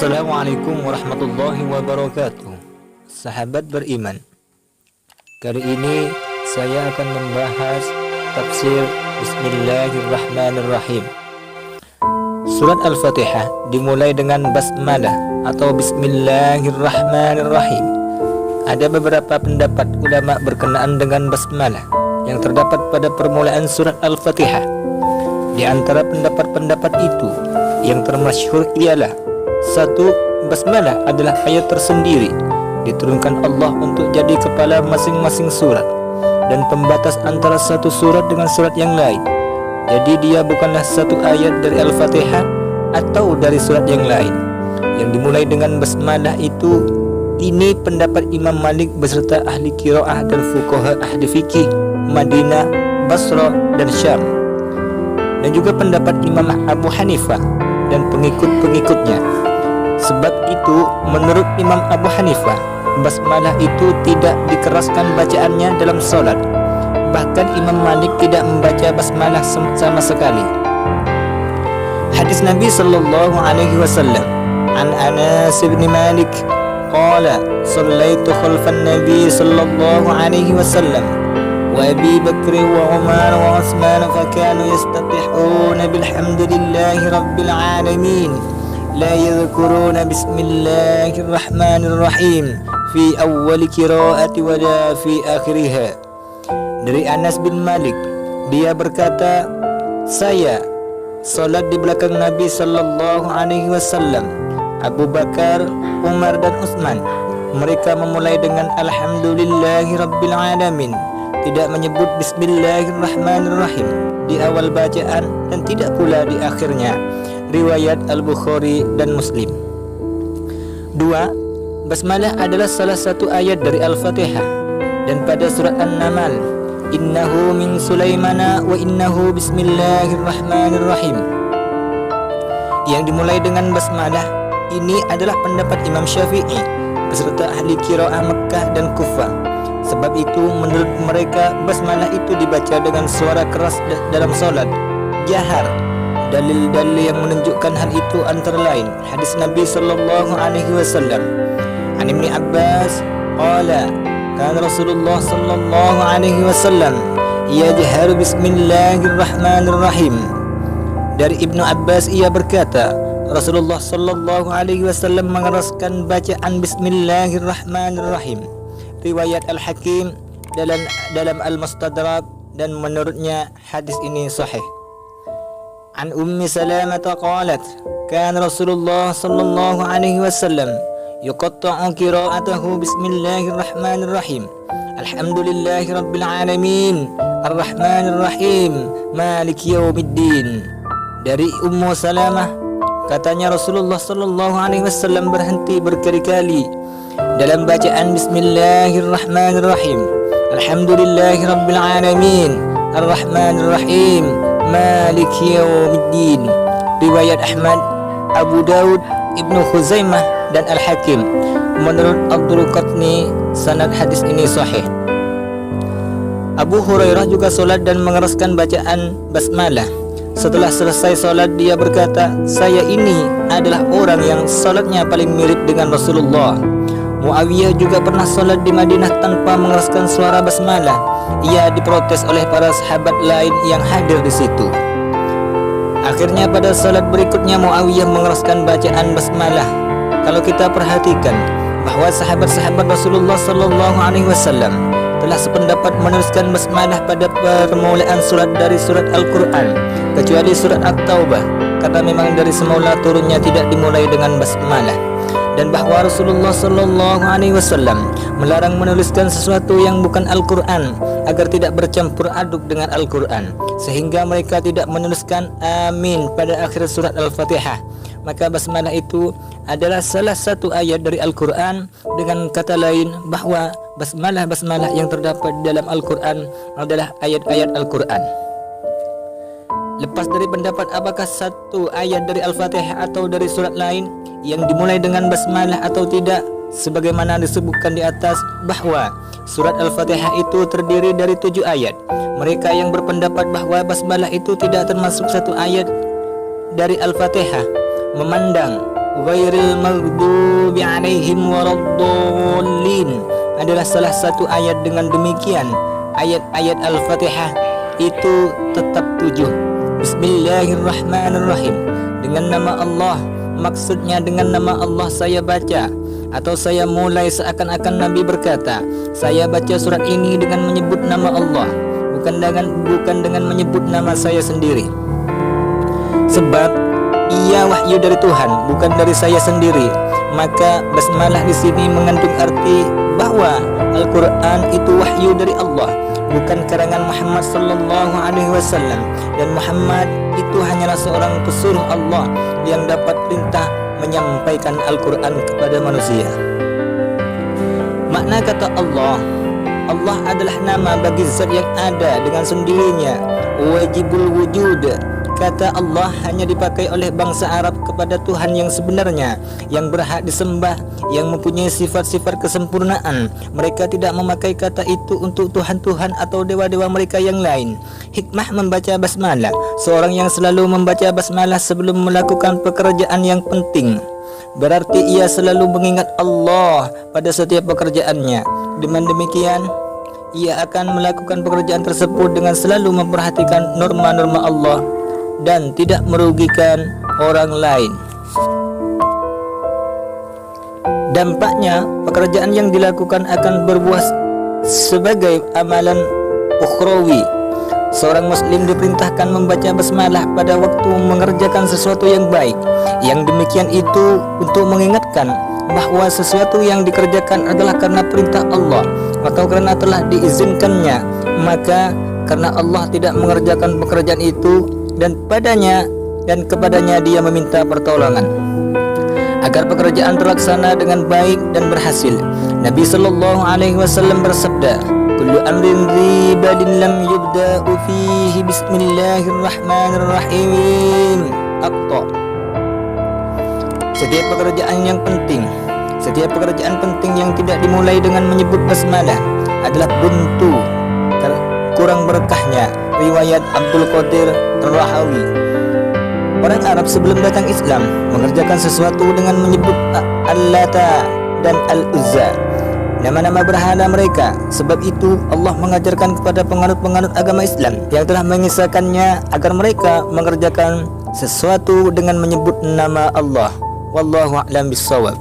Assalamualaikum warahmatullahi wabarakatuh. Sahabat beriman, kali ini saya akan membahas tafsir Bismillahirrahmanirrahim. Surat Al-Fatihah dimulai dengan basmalah atau Bismillahirrahmanirrahim. Ada beberapa pendapat ulama berkenaan dengan basmalah yang terdapat pada permulaan surat Al-Fatihah. Di antara pendapat-pendapat itu, yang termasyhur ialah: 1. Basmalah adalah ayat tersendiri, diturunkan Allah untuk jadi kepala masing-masing surat dan pembatas antara satu surat dengan surat yang lain. Jadi dia bukanlah satu ayat dari Al-Fatihah atau dari surat yang lain. Yang dimulai dengan basmalah itu, ini pendapat Imam Malik beserta ahli qiraah dan fuqaha ahli fikih Madinah, Basra dan Syam, dan juga pendapat Imam Abu Hanifah dan pengikut-pengikutnya. Sebab itu, menurut Imam Abu Hanifah, basmalah itu tidak dikeraskan bacaannya dalam solat. Bahkan Imam Malik tidak membaca basmalah sama sekali. Hadis Nabi sallallahu alaihi wasallam an Anas bin Malik qala sallaitu khalfan Nabi sallallahu alaihi wasallam wa Abi Bakr wa Umar wa Utsman fakanu yastatihuna bilhamdillahi rabbil alamin la yadhkuruna bismillahirrahmanirrahim fi awwal qiraati wa la fi akhiriha. Dari Anas bin Malik, dia berkata, saya salat di belakang Nabi sallallahu alaihi wasallam, Abu Bakar, Umar dan Utsman. Mereka memulai dengan alhamdulillahi rabbil alamin, tidak menyebut bismillahirrahmanirrahim di awal bacaan dan tidak pula di akhirnya. Riwayat Al-Bukhari dan Muslim. 2. Basmalah adalah salah satu ayat dari Al-Fatihah, dan pada surat An-Naml, innahu min Sulaimana wa innahu bismillahirrahmanirrahim, yang dimulai dengan basmalah. Ini adalah pendapat Imam Syafi'i beserta ahli qiraah Mekkah dan Kufah. Sebab itu menurut mereka basmalah itu dibaca dengan suara keras dalam solat jahar. Dalil-dalil yang menunjukkan hal itu antara lain hadis Nabi sallallahu alaihi wasallam an Ibnu Abbas qala kana Rasulullah sallallahu alaihi wasallam yajharu bismillahirrahmanirrahim. Dari Ibnu Abbas ia berkata, Rasulullah sallallahu alaihi wasallam mengeraskan bacaan bismillahirrahmanirrahim. Riwayat Al-Hakim dalam Al-Mustadrak, dan menurutnya hadis ini sahih. An Ummi Salamah qalat kana Rasulullah sallallahu alaihi wasallam yuqatta'u qira'atahu bismillahirrahmanirrahim alhamdulillahi rabbil alamin arrahmanirrahim maliki yaumiddin. Dari Ummu Salamah, katanya Rasulullah sallallahu alaihi wasallam berhenti berkali-kali dalam bacaan bismillahirrahmanirrahim alhamdulillahi rabbil alamin arrahmanirrahim maliki yaumiddin. Riwayat Ahmad, Abu Daud, Ibnu Khuzaimah dan Al-Hakim. Menurut Abdul Qatni, sanad hadis ini sahih. Abu Hurairah juga solat dan mengeraskan bacaan basmalah. Setelah selesai solat, dia berkata, saya ini adalah orang yang solatnya paling mirip dengan Rasulullah. Muawiyah juga pernah solat di Madinah tanpa mengeraskan suara basmalah. Ia diprotes oleh para sahabat lain yang hadir di situ. Akhirnya pada salat berikutnya Muawiyah mengeraskan bacaan basmalah. Kalau kita perhatikan bahwa sahabat-sahabat Rasulullah sallallahu alaihi wasallam telah sependapat meneruskan basmalah pada permulaan surat dari surat Al-Quran, kecuali surat At-Taubah, karena memang dari semula turunnya tidak dimulai dengan basmalah. Dan bahwa Rasulullah sallallahu alaihi wasallam melarang menuliskan sesuatu yang bukan Al-Quran agar tidak bercampur aduk dengan Al-Quran, sehingga mereka tidak menuliskan amin pada akhir surat Al-Fatihah. Maka basmalah itu adalah salah satu ayat dari Al-Quran. Dengan kata lain, bahwa basmalah yang terdapat dalam Al-Quran adalah ayat-ayat Al-Quran. Lepas dari pendapat apakah satu ayat dari Al-Fatihah atau dari surat lain yang dimulai dengan basmalah atau tidak, sebagaimana disebutkan di atas bahwa surat Al-Fatihah itu terdiri dari 7 ayat. Mereka yang berpendapat bahwa basmalah itu tidak termasuk satu ayat dari Al-Fatihah memandang ghairil maghdubi 'alaihim waladdallin adalah salah satu ayat dengan demikian. Ayat-ayat Al-Fatihah itu tetap 7. Bismillahirrahmanirrahim. Dengan nama Allah, maksudnya dengan nama Allah saya baca, atau saya mulai seakan-akan Nabi berkata, saya baca surat ini dengan menyebut nama Allah, bukan dengan menyebut nama saya sendiri. Sebab ia wahyu dari Tuhan, bukan dari saya sendiri. Maka basmalah di sini mengandung arti bahwa Al-Quran itu wahyu dari Allah, bukan karangan Muhammad sallallahu alaihi wasallam, dan Muhammad itu hanyalah seorang pesuruh Allah yang dapat perintah menyampaikan Al-Quran kepada manusia. Makna kata Allah, Allah adalah nama bagi zat yang ada dengan sendirinya, wajibul wujud. Kata Allah hanya dipakai oleh bangsa Arab kepada Tuhan yang sebenarnya, yang berhak disembah, yang mempunyai sifat-sifat kesempurnaan. Mereka tidak memakai kata itu untuk Tuhan-Tuhan atau dewa-dewa mereka yang lain. Hikmah membaca basmalah, seorang yang selalu membaca basmalah sebelum melakukan pekerjaan yang penting, berarti ia selalu mengingat Allah pada setiap pekerjaannya. Dengan demikian, ia akan melakukan pekerjaan tersebut dengan selalu memperhatikan norma-norma Allah dan tidak merugikan orang lain. Dampaknya, pekerjaan yang dilakukan akan berbuah sebagai amalan ukhrawi. Seorang muslim diperintahkan membaca basmalah pada waktu mengerjakan sesuatu yang baik. Yang demikian itu untuk mengingatkan bahwa sesuatu yang dikerjakan adalah karena perintah Allah atau karena telah diizinkannya. Maka karena Allah tidak mengerjakan pekerjaan itu, dan kepadanya dia meminta pertolongan agar pekerjaan terlaksana dengan baik dan berhasil. Nabi sallallahu alaihi wasallam bersabda, kullu amrin ribalin lam yubda'u fihi bismillahirrahmanirrahim aqta. Setiap pekerjaan penting yang tidak dimulai dengan menyebut basmalah adalah buntu, kurang berkahnya. Riwayat Abdul Qadir Ar-Rahawi. Orang Arab sebelum datang Islam mengerjakan sesuatu dengan menyebut Al-Lata dan Al-Uzza, nama-nama berhala mereka. Sebab itu Allah mengajarkan kepada penganut-penganut agama Islam yang telah mengisahkannya agar mereka mengerjakan sesuatu dengan menyebut nama Allah. Wallahu a'lam bissawab.